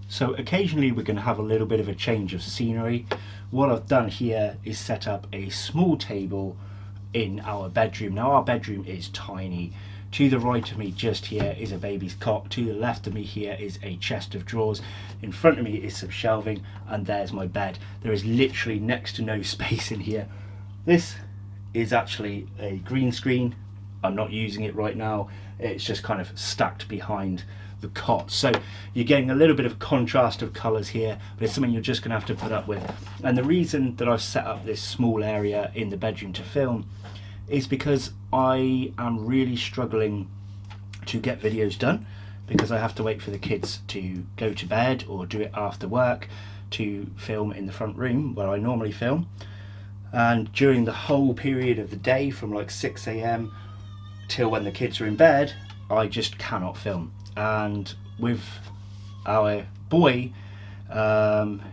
So occasionally we're going to have a little bit of a change of scenery. What I've done here is set up a small table in our bedroom. Now our bedroom is tiny. To the right of me just here is a baby's cot. To the left of me here is a chest of drawers. In front of me is some shelving, and there's my bed. There is literally next to no space in here. This is actually a green screen. I'm not using it right now. It's just kind of stacked behind the cot. So you're getting a little bit of contrast of colours here, but it's something you're just going to have to put up with. And the reason that I've set up this small area in the bedroom to film is because I am really struggling to get videos done, because I have to wait for the kids to go to bed or do it after work to film in the front room where I normally film. And during the whole period of the day from like 6 AM till when the kids are in bed, I just cannot film. And with our boy,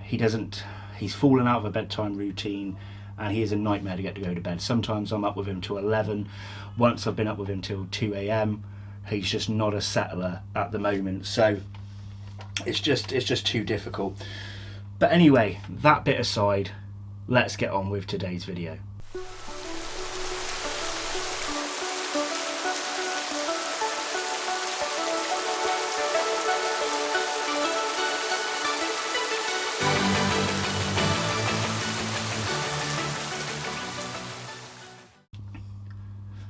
he's fallen out of a bedtime routine, and he is a nightmare to go to bed. Sometimes I'm up with him till 11. Once I've been up with him till 2 AM. He's just not a settler at the moment, so it's just too difficult. But anyway, that bit aside, let's get on with today's video.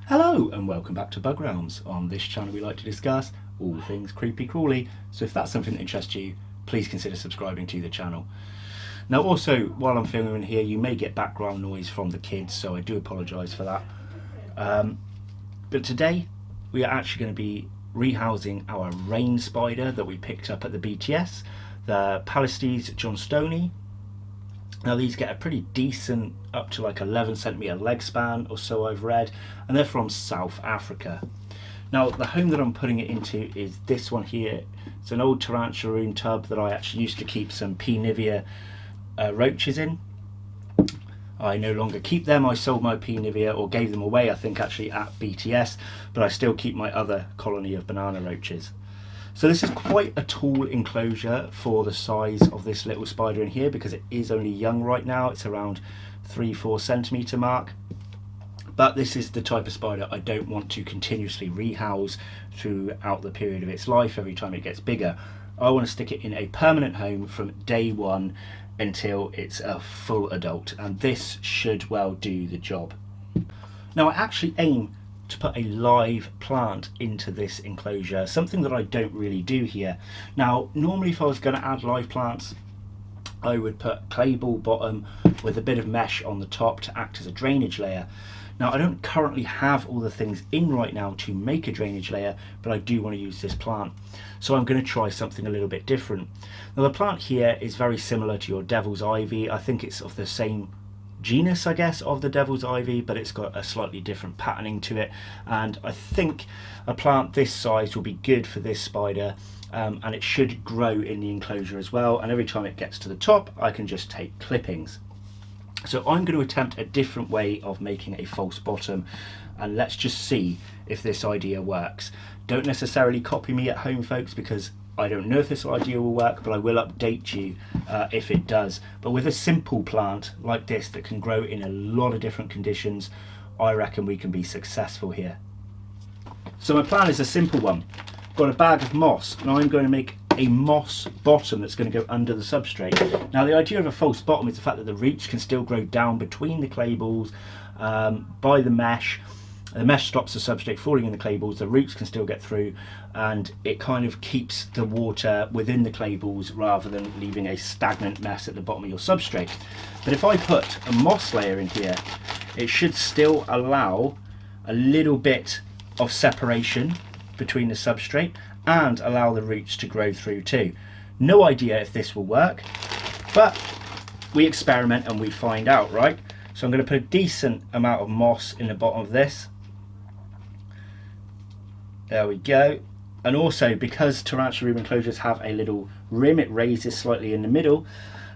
Hello and welcome back to Bug Realms. On this channel we like to discuss all things creepy crawly, so if that's something that interests you, please consider subscribing to the channel. Now also, while I'm filming here, you may get background noise from the kids, so I do apologise for that. But today we are actually going to be rehousing our rain spider that we picked up at the BTS, the Palystes johnstoni. Now these get a pretty decent, up to like 11 centimetre leg span or so I've read, and they're from South Africa. Now the home that I'm putting it into is this one here. It's an old tarantula tub that I actually used to keep some P. roaches in. I no longer keep them. I sold my P. or gave them away, I think actually at BTS, but I still keep my other colony of banana roaches. So this is quite a tall enclosure for the size of this little spider in here, because it is only young right now. It's around 3-4 centimetre mark. But this is the type of spider I don't want to continuously rehouse throughout the period of its life every time it gets bigger. I want to stick it in a permanent home from day one until it's a full adult, and this should well do the job. Now I actually aim to put a live plant into this enclosure, something that I don't really do here. Now normally if I was going to add live plants, I would put clay ball bottom with a bit of mesh on the top to act as a drainage layer. Now I don't currently have all the things in right now to make a drainage layer, but I do want to use this plant, so I'm going to try something a little bit different. Now the plant here is very similar to your devil's ivy. I think it's of the same genus, I guess, of the devil's ivy, but it's got a slightly different patterning to it, and I think a plant this size will be good for this spider, and it should grow in the enclosure as well, and every time it gets to the top I can just take clippings. So I'm going to attempt a different way of making a false bottom, and let's just see if this idea works. Don't necessarily copy me at home, folks, because I don't know if this idea will work, but I will update you if it does. But with a simple plant like this that can grow in a lot of different conditions, I reckon we can be successful here. So my plan is a simple one. Got a bag of moss, and I'm going to make a moss bottom that's going to go under the substrate. Now the idea of a false bottom is the fact that the roots can still grow down between the clay balls by the mesh. The mesh stops the substrate falling in the clay balls, the roots can still get through, and it kind of keeps the water within the clay balls rather than leaving a stagnant mess at the bottom of your substrate. But if I put a moss layer in here, it should still allow a little bit of separation between the substrate and allow the roots to grow through too. No idea if this will work, but we experiment and we find out, right? So I'm going to put a decent amount of moss in the bottom of this. There we go. And also, because tarantula room enclosures have a little rim, it raises slightly in the middle,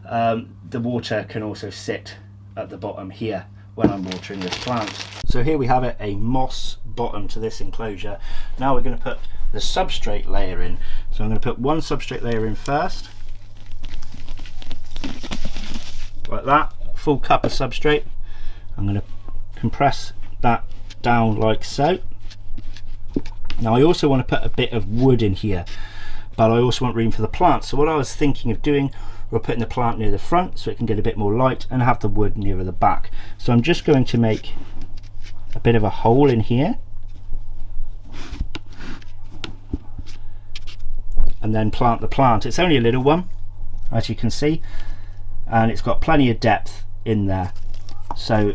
the water can also sit at the bottom here when I'm watering this plant. So here we have it, a moss bottom to this enclosure. Now we're going to put the substrate layer in. So I'm going to put one substrate layer in first, that, full cup of substrate. I'm going to compress that down like so. Now I also want to put a bit of wood in here, but I also want room for the plant. So what I was thinking of doing, we're putting the plant near the front so it can get a bit more light, and have the wood nearer the back. So I'm just going to make a bit of a hole in here, and then plant the plant. It's only a little one, as you can see, and it's got plenty of depth in there. So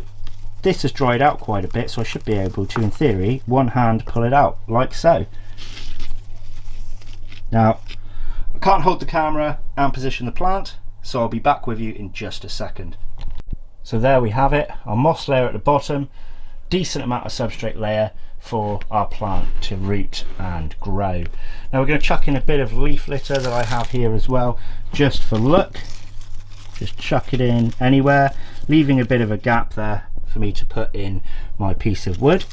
this has dried out quite a bit, so I should be able to, in theory, one hand pull it out like so. Now I can't hold the camera and position the plant, so I'll be back with you in just a second. So there we have it, our moss layer at the bottom, decent amount of substrate layer for our plant to root and grow. Now we're going to chuck in a bit of leaf litter that I have here as well, just for look. Just chuck it in anywhere, leaving a bit of a gap there for me to put in my piece of wood.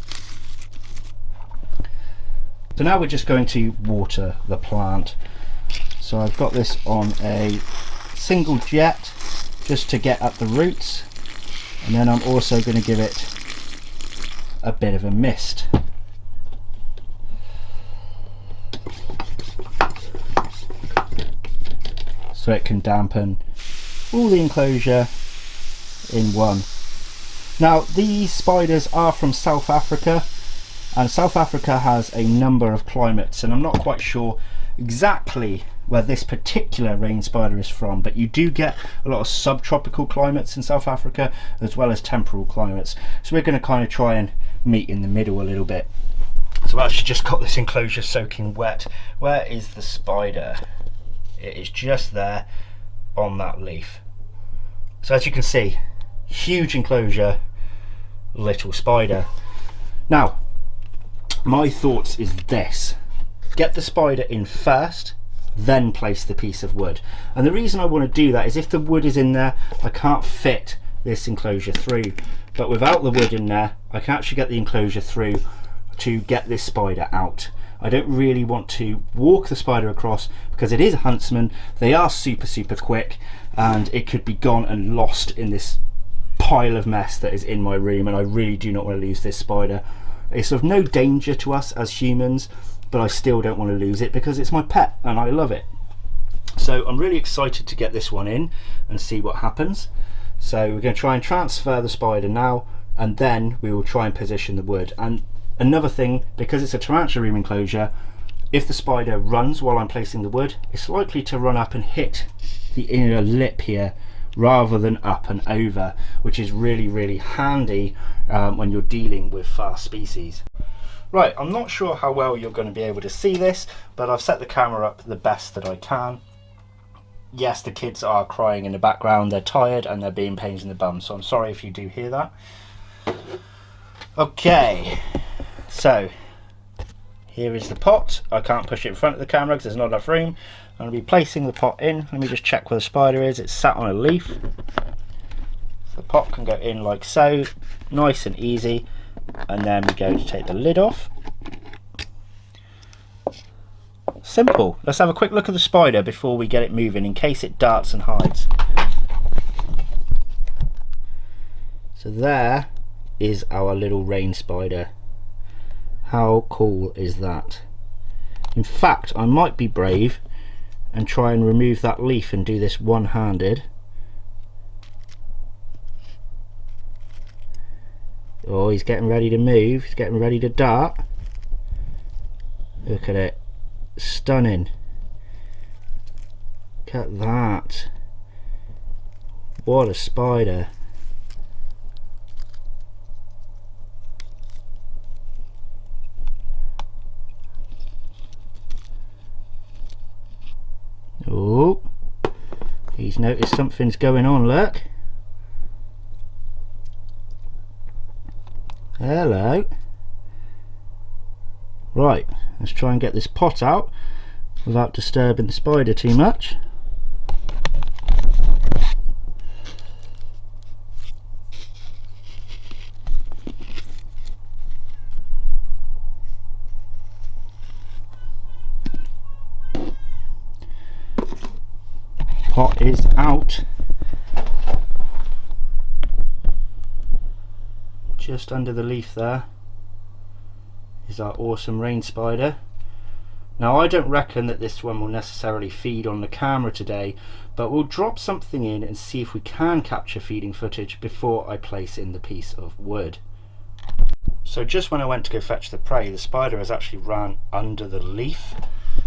So now we're just going to water the plant. So I've got this on a single jet just to get at the roots, and then I'm also going to give it a bit of a mist. So it can dampen all the enclosure in one. Now these spiders are from South Africa, and South Africa has a number of climates, and I'm not quite sure exactly where this particular rain spider is from, but you do get a lot of subtropical climates in South Africa as well as temporal climates. So we're going to kind of try and meet in the middle a little bit. So I've actually just got this enclosure soaking wet. Where is the spider? It is just there on that leaf. So as you can see, huge enclosure, little spider. Now my thoughts is this: get the spider in first, then place the piece of wood. And the reason I want to do that is if the wood is in there, I can't fit this enclosure through, but without the wood in there I can actually get the enclosure through to get this spider out. I don't really want to walk the spider across because it is a huntsman. They are super quick, and it could be gone and lost in this pile of mess that is in my room, and I really do not want to lose this spider. It's of no danger to us as humans, but I still don't want to lose it because it's my pet and I love it. So I'm really excited to get this one in and see what happens. So we're going to try and transfer the spider now, and then we will try and position the wood. And another thing, because it's a tarantula room enclosure, if the spider runs while I'm placing the wood, it's likely to run up and hit the inner lip here rather than up and over, which is really handy when you're dealing with fast species. Right, I'm not sure how well you're going to be able to see this, but I've set the camera up the best that I can. Yes, the kids are crying in the background, they're tired and they're being pains in the bum, so I'm sorry if you do hear that. Okay, so here is the pot. I can't push it in front of the camera because there's not enough room. I'm going to be placing the pot in. Let me just check where the spider is. It's sat on a leaf. So the pot can go in like so, nice and easy. And then we go to take the lid off. Simple. Let's have a quick look at the spider before we get it moving in case it darts and hides. So there is our little rain spider. How cool is that? In fact, I might be brave and try and remove that leaf and do this one-handed. Oh, he's getting ready to move. He's getting ready to dart. Look at it. Stunning. Look at that. What a spider. Oh, he's noticed something's going on, look. Hello. Right, let's try and get this pot out without disturbing the spider too much. Pot is out. just under the leaf there is our awesome rain spider. Now I don't reckon that this one will necessarily feed on the camera today, but we'll drop something in and see if we can capture feeding footage before I place in the piece of wood. So just when I went to go fetch the prey, the spider has actually ran under the leaf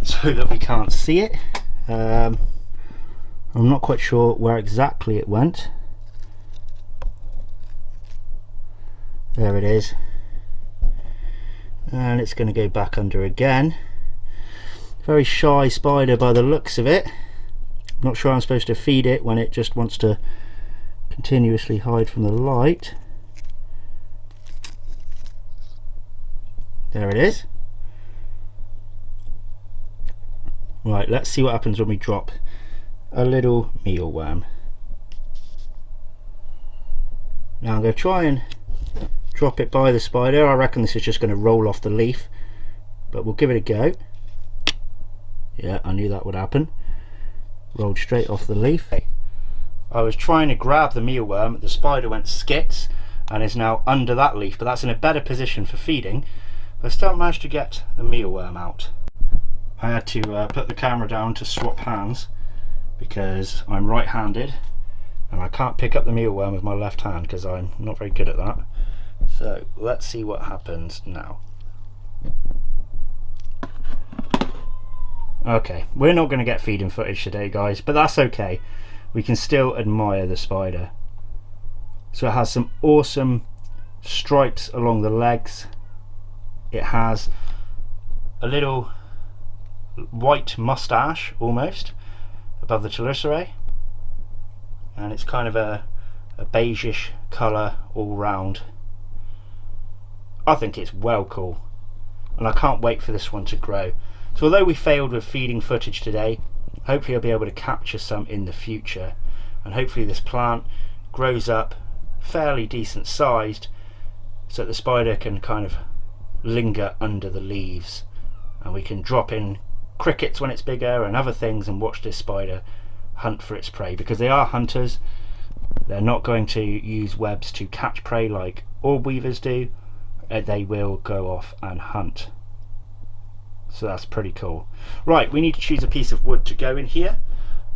so that we can't see it. I'm not quite sure where exactly it went. There it is. And it's going to go back under again. Very shy spider by the looks of it. Not sure I'm supposed to feed it when it just wants to continuously hide from the light. There it is. Right, let's see what happens when we drop a little mealworm. Now I'm going to try and drop it by the spider. I reckon this is just going to roll off the leaf, but we'll give it a go. Yeah, I knew that would happen. Rolled straight off the leaf. I was trying to grab the mealworm, the spider went skits and is now under that leaf, but that's in a better position for feeding. But I still managed to get the mealworm out. I had to put the camera down to swap hands because I'm right-handed and I can't pick up the mealworm with my left hand because I'm not very good at that. So let's see what happens now. Okay, we're not going to get feeding footage today, guys, but that's okay. We can still admire the spider. So it has some awesome stripes along the legs. It has a little white mustache almost above the chelicerae, and it's kind of a beigeish colour all round. I think it's well cool and I can't wait for this one to grow. So although we failed with feeding footage today, hopefully I'll be able to capture some in the future, and hopefully this plant grows up fairly decent sized so that the spider can kind of linger under the leaves and we can drop in crickets when it's bigger and other things and watch this spider hunt for its prey, because they are hunters. They're not going to use webs to catch prey like orb weavers do. They will go off and hunt. So that's pretty cool. Right, we need to choose a piece of wood to go in here,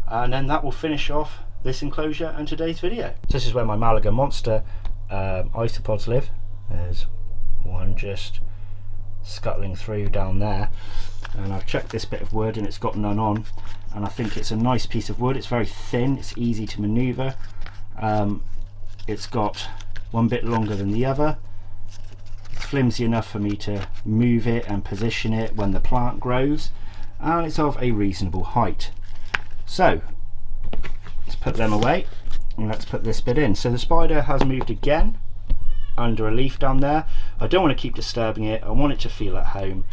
and then that will finish off this enclosure and today's video. So this is where my Malaga monster isopods live. There's one just scuttling through down there, and I've checked this bit of wood and it's got none on, and I think it's a nice piece of wood. It's very thin, it's easy to maneuver. It's got one bit longer than the other. Flimsy enough for me to move it and position it when the plant grows, and it's of a reasonable height. So let's put them away and let's put this bit in. So the spider has moved again under a leaf down there. I don't want to keep disturbing it, I want it to feel at home,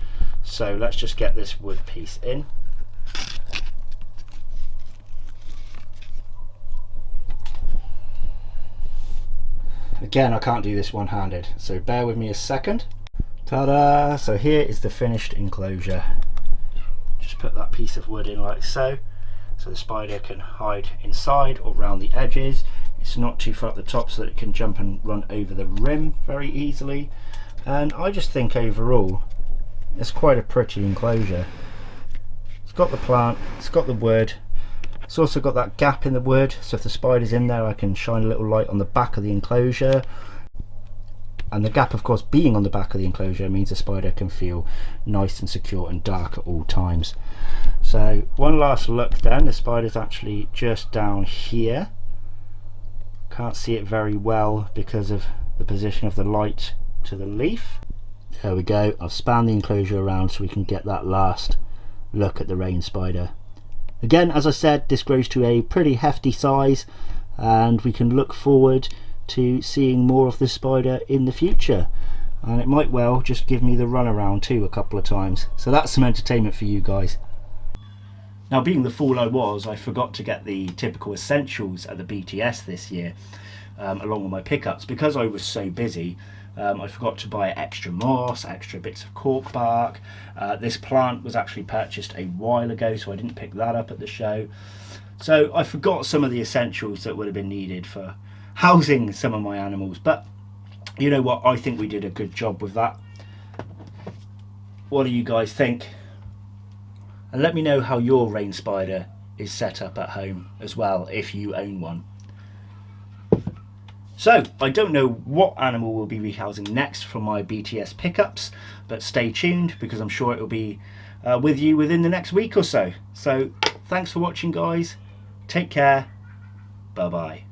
so let's just get this wood piece in. Again, I can't do this one-handed, so bear with me a second. Ta-da! So here is the finished enclosure. Just put that piece of wood in like so the spider can hide inside or round the edges. It's not too far at the top so that it can jump and run over the rim very easily. And I just think overall it's quite a pretty enclosure. It's got the plant, it's got the wood, it's also got that gap in the wood, so if the spider's in there I can shine a little light on the back of the enclosure. And the gap, of course, being on the back of the enclosure means the spider can feel nice and secure and dark at all times. So one last look then, the spider's actually just down here. Can't see it very well because of the position of the light to the leaf. There we go, I've spanned the enclosure around so we can get that last look at the rain spider. Again, as I said, this grows to a pretty hefty size and we can look forward to seeing more of this spider in the future, and it might well just give me the run around too a couple of times, so that's some entertainment for you guys. Now, being the fool I was, I forgot to get the typical essentials at the BTS this year along with my pickups. Because I was so busy, I forgot to buy extra moss, extra bits of cork bark. This plant was actually purchased a while ago, so I didn't pick that up at the show. So I forgot some of the essentials that would have been needed for housing some of my animals, but You know what, I think we did a good job with that. What do you guys think? And let me know how your rain spider is set up at home as well, if you own one. So, I don't know what animal we'll be rehousing next from my BTS pickups, but stay tuned because I'm sure it will be with you within the next week or so. So, thanks for watching, guys. Take care. Bye-bye.